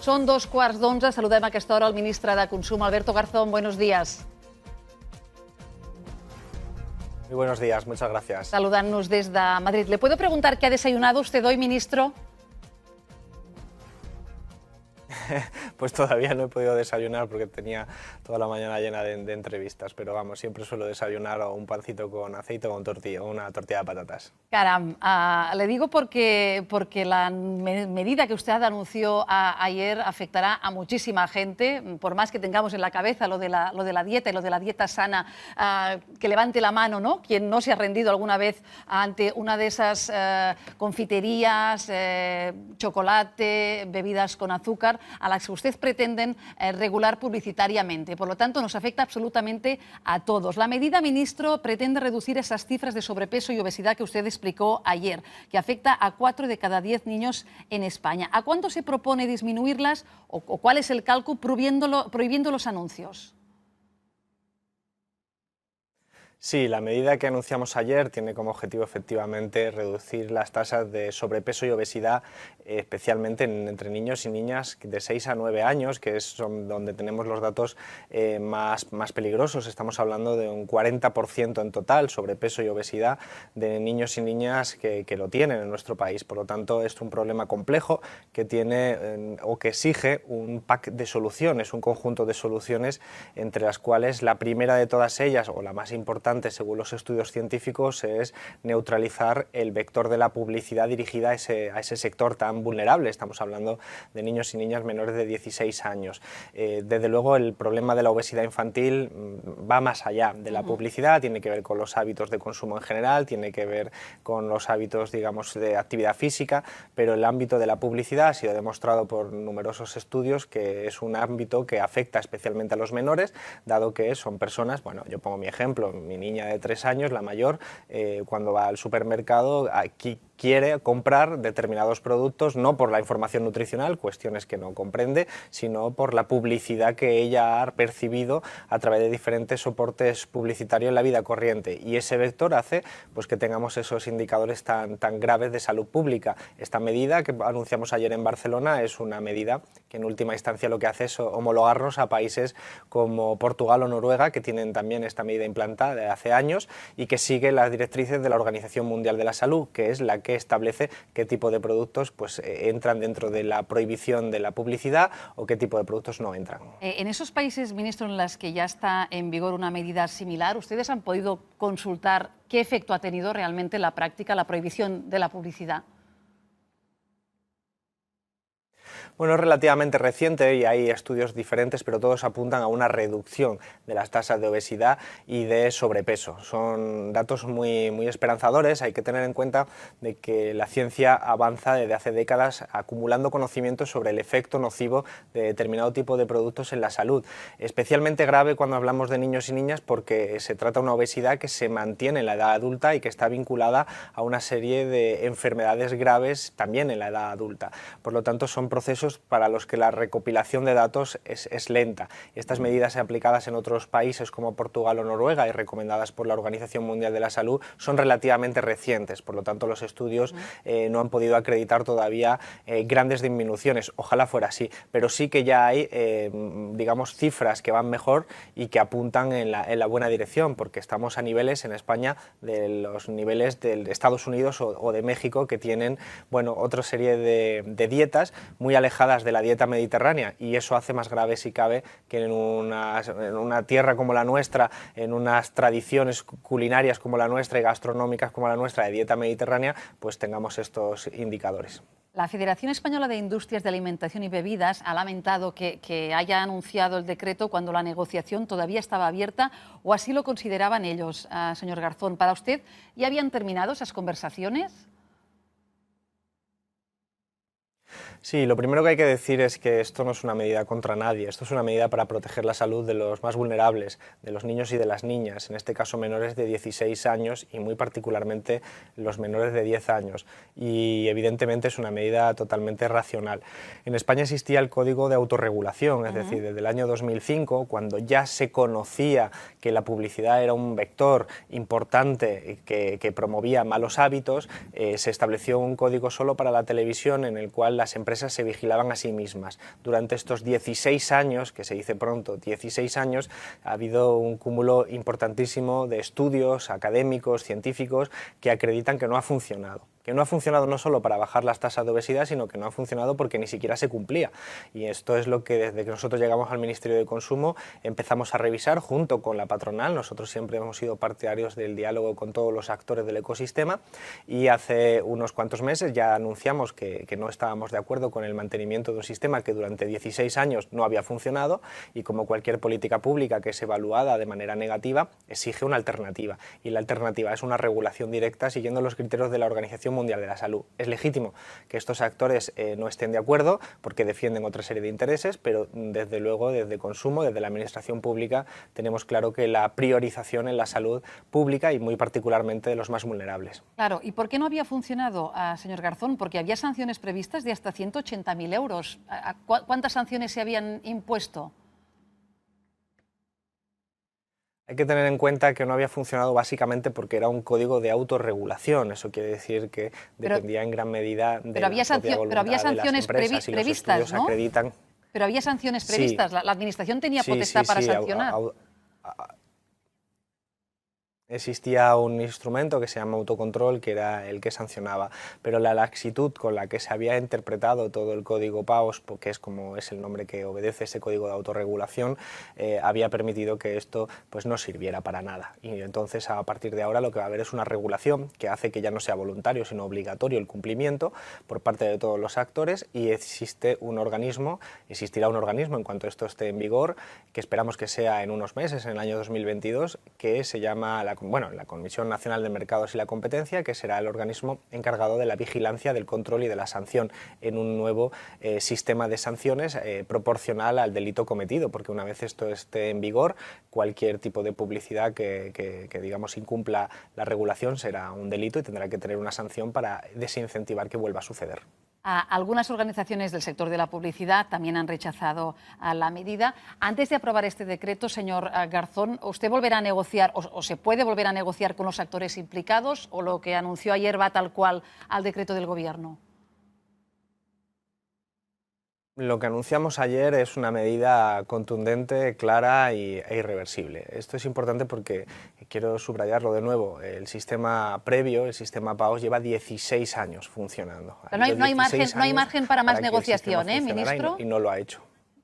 Son 2:15. Saludem a aquesta hora al ministre de Consumo, Alberto Garzón. Buenos días. Muy buenos días, muchas gracias. Saludándonos desde Madrid. ¿Le puedo preguntar qué ha desayunado usted hoy, ministro? Pues todavía no he podido desayunar porque tenía toda la mañana llena de entrevistas, pero vamos, siempre suelo desayunar un pancito con aceite o con tortilla, una tortilla de patatas. Caram, le digo porque la medida que usted anunció ayer afectará a muchísima gente, por más que tengamos en la cabeza lo de la dieta y lo de la dieta sana, que levante la mano, ¿no? Quien no se ha rendido alguna vez ante una de esas confiterías, chocolate, bebidas con azúcar, a las que ustedes pretenden regular publicitariamente. Por lo tanto, nos afecta absolutamente a todos. La medida, ministro, pretende reducir esas cifras de sobrepeso y obesidad que usted explicó ayer, que afecta a 4 de cada 10 niños en España. ¿A cuánto se propone disminuirlas o cuál es el cálculo prohibiendo los anuncios? Sí, la medida que anunciamos ayer tiene como objetivo efectivamente reducir las tasas de sobrepeso y obesidad, especialmente entre niños y niñas de 6 a 9 años, que es donde tenemos los datos más peligrosos. Estamos hablando de un 40% en total sobrepeso y obesidad de niños y niñas que lo tienen en nuestro país. Por lo tanto, es un problema complejo que tiene o que exige un pack de soluciones, un conjunto de soluciones, entre las cuales la primera de todas ellas, o la más importante, según los estudios científicos, es neutralizar el vector de la publicidad dirigida a ese sector tan vulnerable. Estamos hablando de niños y niñas menores de 16 años. Desde luego, el problema de la obesidad infantil va más allá de la publicidad, tiene que ver con los hábitos de consumo en general, tiene que ver con los hábitos, digamos, de actividad física, pero el ámbito de la publicidad ha sido demostrado por numerosos estudios que es un ámbito que afecta especialmente a los menores, dado que son personas, bueno, yo pongo mi ejemplo, mi niña de 3 años, la mayor, cuando va al supermercado, aquí quiere comprar determinados productos, no por la información nutricional, cuestiones que no comprende, sino por la publicidad que ella ha percibido a través de diferentes soportes publicitarios en la vida corriente. Y ese vector hace pues, que tengamos esos indicadores tan graves de salud pública. Esta medida que anunciamos ayer en Barcelona es una medida que en última instancia lo que hace es homologarnos a países como Portugal o Noruega, que tienen también esta medida implantada de hace años y que sigue las directrices de la Organización Mundial de la Salud, que es la que establece qué tipo de productos pues, entran dentro de la prohibición de la publicidad o qué tipo de productos no entran. En esos países, ministro, en los que ya está en vigor una medida similar, ¿ustedes han podido consultar qué efecto ha tenido realmente en la práctica la prohibición de la publicidad? Bueno, es relativamente reciente y hay estudios diferentes, pero todos apuntan a una reducción de las tasas de obesidad y de sobrepeso. Son datos muy esperanzadores. Hay que tener en cuenta de que la ciencia avanza desde hace décadas acumulando conocimientos sobre el efecto nocivo de determinado tipo de productos en la salud. Especialmente grave cuando hablamos de niños y niñas porque se trata de una obesidad que se mantiene en la edad adulta y que está vinculada a una serie de enfermedades graves también en la edad adulta. Por lo tanto, son procesos para los que la recopilación de datos es lenta. Estas medidas aplicadas en otros países como Portugal o Noruega y recomendadas por la Organización Mundial de la Salud son relativamente recientes, por lo tanto los estudios no han podido acreditar todavía grandes disminuciones. Ojalá fuera así, pero sí que ya hay digamos cifras que van mejor y que apuntan en la buena dirección, porque estamos a niveles en España de los niveles de Estados Unidos o de México, que tienen bueno, otra serie de dietas muy alejadas de la dieta mediterránea, y eso hace más grave, si cabe, que en una tierra como la nuestra, en unas tradiciones culinarias como la nuestra y gastronómicas como la nuestra de dieta mediterránea, pues tengamos estos indicadores. La Federación Española de Industrias de Alimentación y Bebidas ha lamentado que haya anunciado el decreto cuando la negociación todavía estaba abierta, o así lo consideraban ellos, señor Garzón. ¿Para usted ya habían terminado esas conversaciones? Sí, lo primero que hay que decir es que esto no es una medida contra nadie, esto es una medida para proteger la salud de los más vulnerables, de los niños y de las niñas, en este caso menores de 16 años y muy particularmente los menores de 10 años. Y evidentemente es una medida totalmente racional. En España existía el Código de Autorregulación, es decir, desde el año 2005, cuando ya se conocía que la publicidad era un vector importante que promovía malos hábitos, se estableció un código solo para la televisión en el cual las empresas se vigilaban a sí mismas. Durante estos 16 años, que se dice pronto, 16 años, ha habido un cúmulo importantísimo de estudios académicos, científicos, que acreditan que no ha funcionado. Que no ha funcionado no solo para bajar las tasas de obesidad, sino que no ha funcionado porque ni siquiera se cumplía. Y esto es lo que desde que nosotros llegamos al Ministerio de Consumo empezamos a revisar junto con la patronal. Nosotros siempre hemos sido partidarios del diálogo con todos los actores del ecosistema y hace unos cuantos meses ya anunciamos que no estábamos de acuerdo con el mantenimiento de un sistema que durante 16 años no había funcionado y, como cualquier política pública que es evaluada de manera negativa, exige una alternativa. Y la alternativa es una regulación directa siguiendo los criterios de la Organización Mundial de la Salud. Es legítimo que estos actores no estén de acuerdo porque defienden otra serie de intereses, pero desde luego, desde Consumo, desde la Administración Pública, tenemos claro que la priorización en la salud pública y muy particularmente de los más vulnerables. Claro, ¿y por qué no había funcionado, señor Garzón? Porque había sanciones previstas de hasta 180.000 euros. ¿Cuántas sanciones se habían impuesto? Hay que tener en cuenta que no había funcionado básicamente porque era un código de autorregulación. Eso quiere decir que dependía en gran medida de la propia voluntad de las empresas y los estudios ¿no? acreditan. Pero había sanciones previstas. Sí. La Administración tenía potestad para sancionar. Existía un instrumento que se llama autocontrol, que era el que sancionaba, pero la laxitud con la que se había interpretado todo el código PAOS, porque es el nombre que obedece ese código de autorregulación, había permitido que esto pues no sirviera para nada. Y entonces, a partir de ahora, lo que va a haber es una regulación que hace que ya no sea voluntario, sino obligatorio el cumplimiento por parte de todos los actores, y existirá un organismo en cuanto esto esté en vigor, que esperamos que sea en unos meses, en el año 2022, que se llama la Comisión Nacional de Mercados y la Competencia, que será el organismo encargado de la vigilancia, del control y de la sanción en un nuevo sistema de sanciones proporcional al delito cometido, porque una vez esto esté en vigor, cualquier tipo de publicidad que digamos incumpla la regulación será un delito y tendrá que tener una sanción para desincentivar que vuelva a suceder. Algunas organizaciones del sector de la publicidad también han rechazado la medida. Antes de aprobar este decreto, señor Garzón, ¿usted volverá a negociar o se puede volver a negociar con los actores implicados, o lo que anunció ayer va tal cual al decreto del Gobierno? Lo que anunciamos ayer es una medida contundente, clara e irreversible. Esto es importante porque, quiero subrayarlo de nuevo, el sistema previo, el sistema PAOS, lleva 16 años funcionando. Pero no hay margen para más negociación, ministro. Y no lo ha hecho.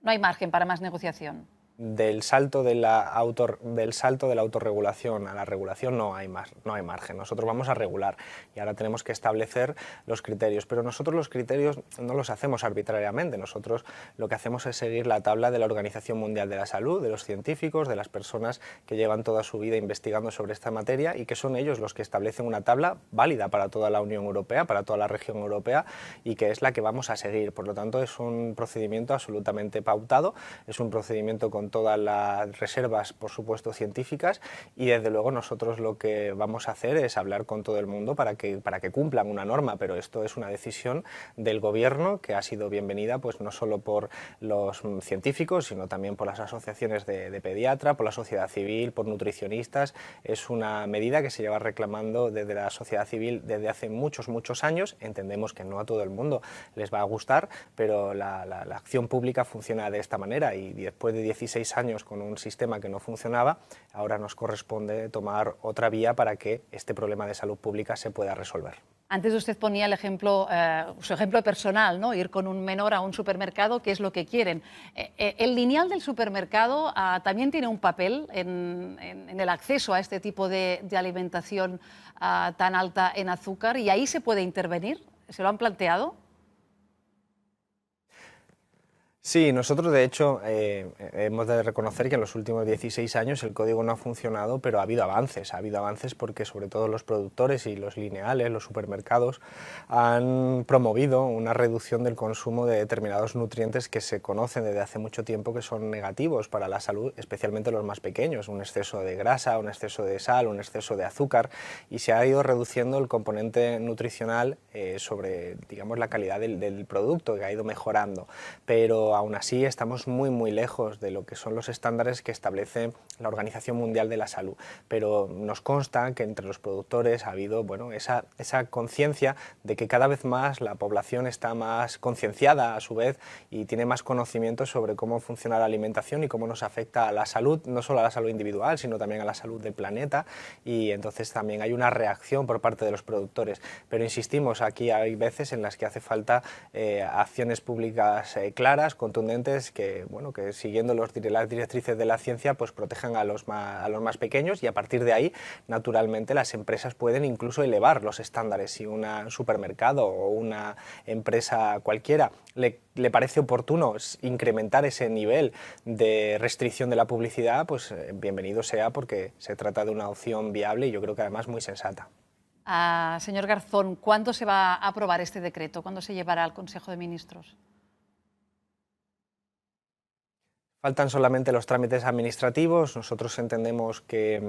No hay margen para más negociación. Del salto de la autorregulación a la regulación no hay margen. Nosotros vamos a regular y ahora tenemos que establecer los criterios, pero nosotros los criterios no los hacemos arbitrariamente. Nosotros lo que hacemos es seguir la tabla de la Organización Mundial de la Salud, de los científicos, de las personas que llevan toda su vida investigando sobre esta materia, y que son ellos los que establecen una tabla válida para toda la Unión Europea, para toda la región europea, y que es la que vamos a seguir. Por lo tanto, es un procedimiento absolutamente pautado, es un procedimiento con todas las reservas, por supuesto, científicas, y desde luego nosotros lo que vamos a hacer es hablar con todo el mundo para que cumplan una norma, pero esto es una decisión del Gobierno que ha sido bienvenida pues no solo por los científicos, sino también por las asociaciones de pediatra, por la sociedad civil, por nutricionistas. Es una medida que se lleva reclamando desde la sociedad civil desde hace muchos años. Entendemos que no a todo el mundo les va a gustar, pero la acción pública funciona de esta manera, y después de 16 años con un sistema que no funcionaba, ahora nos corresponde tomar otra vía para que este problema de salud pública se pueda resolver. Antes usted ponía el ejemplo, su ejemplo personal, ¿no? Ir con un menor a un supermercado, que es lo que quieren. ¿El lineal del supermercado también tiene un papel en el acceso a este tipo de alimentación tan alta en azúcar, y ahí se puede intervenir? ¿Se lo han planteado? Sí, nosotros de hecho hemos de reconocer que en los últimos 16 años el código no ha funcionado, pero ha habido avances porque sobre todo los productores y los lineales, los supermercados, han promovido una reducción del consumo de determinados nutrientes que se conocen desde hace mucho tiempo que son negativos para la salud, especialmente los más pequeños, un exceso de grasa, un exceso de sal, un exceso de azúcar, y se ha ido reduciendo el componente nutricional sobre, digamos, la calidad del producto, que ha ido mejorando, pero aún así estamos muy lejos de lo que son los estándares que establece la Organización Mundial de la Salud. Pero nos consta que entre los productores ha habido esa conciencia de que cada vez más la población está más concienciada a su vez y tiene más conocimiento sobre cómo funciona la alimentación y cómo nos afecta a la salud, no solo a la salud individual, sino también a la salud del planeta, y entonces también hay una reacción por parte de los productores. Pero insistimos, aquí hay veces en las que hace falta acciones públicas claras, contundentes, que siguiendo las directrices de la ciencia pues protejan a los más pequeños, y a partir de ahí naturalmente las empresas pueden incluso elevar los estándares. Si un supermercado o una empresa cualquiera le parece oportuno incrementar ese nivel de restricción de la publicidad, pues bienvenido sea, porque se trata de una opción viable y yo creo que además muy sensata. Señor Garzón, ¿cuándo se va a aprobar este decreto? ¿Cuándo se llevará al Consejo de Ministros? Faltan solamente los trámites administrativos. Nosotros entendemos que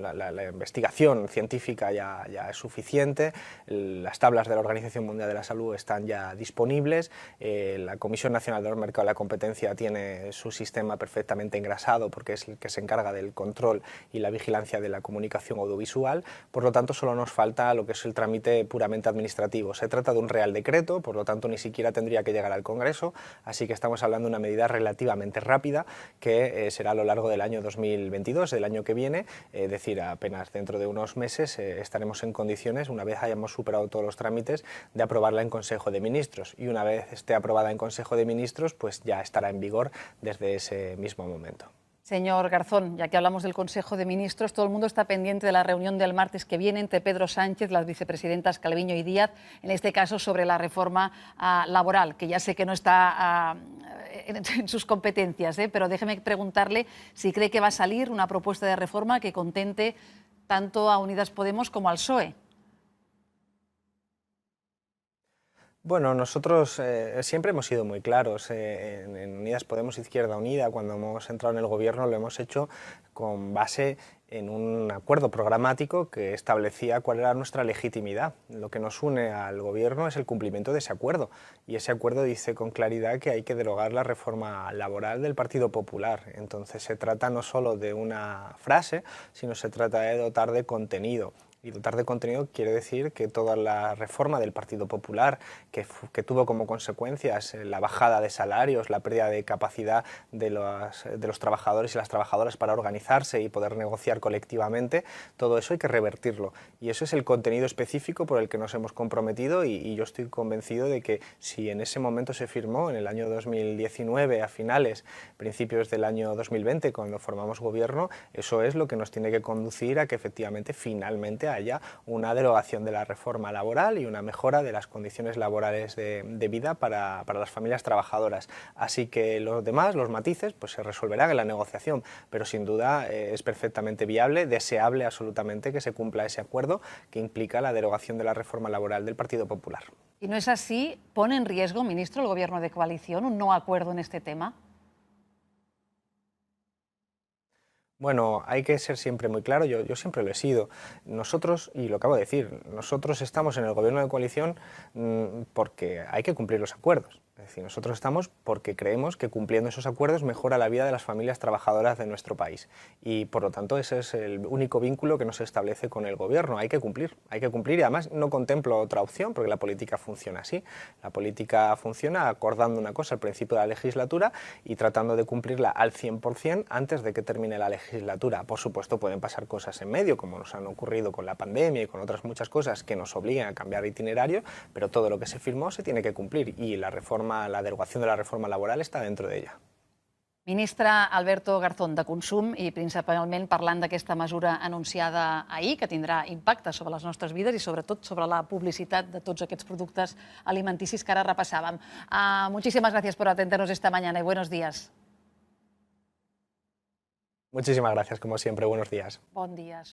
la investigación científica ya es suficiente, las tablas de la Organización Mundial de la Salud están ya disponibles, la Comisión Nacional del Mercado de la Competencia tiene su sistema perfectamente engrasado porque es el que se encarga del control y la vigilancia de la comunicación audiovisual. Por lo tanto, solo nos falta lo que es el trámite puramente administrativo. Se trata de un Real Decreto, por lo tanto ni siquiera tendría que llegar al Congreso, así que estamos hablando de una medida relativamente rápida que será a lo largo del año 2022, del año que viene, es decir, apenas dentro de unos meses estaremos en condiciones, una vez hayamos superado todos los trámites, de aprobarla en Consejo de Ministros, y una vez esté aprobada en Consejo de Ministros, pues ya estará en vigor desde ese mismo momento. Señor Garzón, ya que hablamos del Consejo de Ministros, todo el mundo está pendiente de la reunión del martes que viene entre Pedro Sánchez, las vicepresidentas Calviño y Díaz, en este caso sobre la reforma laboral, que ya sé que no está en sus competencias, pero déjeme preguntarle si cree que va a salir una propuesta de reforma que contente tanto a Unidas Podemos como al PSOE. Bueno, nosotros siempre hemos sido muy claros. En Unidas Podemos, Izquierda Unida, cuando hemos entrado en el gobierno, lo hemos hecho con base en un acuerdo programático que establecía cuál era nuestra legitimidad. Lo que nos une al gobierno es el cumplimiento de ese acuerdo, y ese acuerdo dice con claridad que hay que derogar la reforma laboral del Partido Popular. Entonces se trata no solo de una frase, sino se trata de dotar de contenido. Y dotar de contenido quiere decir que toda la reforma del Partido Popular, que tuvo como consecuencias la bajada de salarios, la pérdida de capacidad de los trabajadores y las trabajadoras para organizarse y poder negociar colectivamente, todo eso hay que revertirlo. Y eso es el contenido específico por el que nos hemos comprometido, y yo estoy convencido de que si en ese momento se firmó, en el año 2019, a finales, principios del año 2020, cuando formamos gobierno, eso es lo que nos tiene que conducir a que efectivamente finalmente haya una derogación de la reforma laboral y una mejora de las condiciones laborales de vida para las familias trabajadoras. Así que los demás, los matices, pues se resolverán en la negociación, pero sin duda es perfectamente viable, deseable absolutamente que se cumpla ese acuerdo que implica la derogación de la reforma laboral del Partido Popular. ¿Y no es así? ¿Pone en riesgo, ministro, el gobierno de coalición un no acuerdo en este tema? Bueno, hay que ser siempre muy claro, yo siempre lo he sido. Nosotros, y lo acabo de decir, nosotros estamos en el gobierno de coalición porque hay que cumplir los acuerdos. Es decir, nosotros estamos porque creemos que cumpliendo esos acuerdos mejora la vida de las familias trabajadoras de nuestro país. Y por lo tanto ese es el único vínculo que nos establece con el gobierno. Hay que cumplir, y además no contemplo otra opción, porque la política funciona así. La política funciona acordando una cosa al principio de la legislatura y tratando de cumplirla al 100% antes de que termine la legislatura. Por supuesto pueden pasar cosas en medio, como nos han ocurrido con la pandemia y con otras muchas cosas que nos obligan a cambiar itinerario, pero todo lo que se firmó se tiene que cumplir, y la derogación de la reforma laboral està dentro d'ella. Ministre Alberto Garzón, de Consum, i principalment parlant d'aquesta mesura anunciada ahir, que tindrà impacte sobre les nostres vides i sobretot sobre la publicitat de tots aquests productes alimenticis que ara repassàvem. Muchísimas gracias por atendernos esta mañana y buenos días. Muchísimas gracias, como siempre. Buenos días. Bon dia.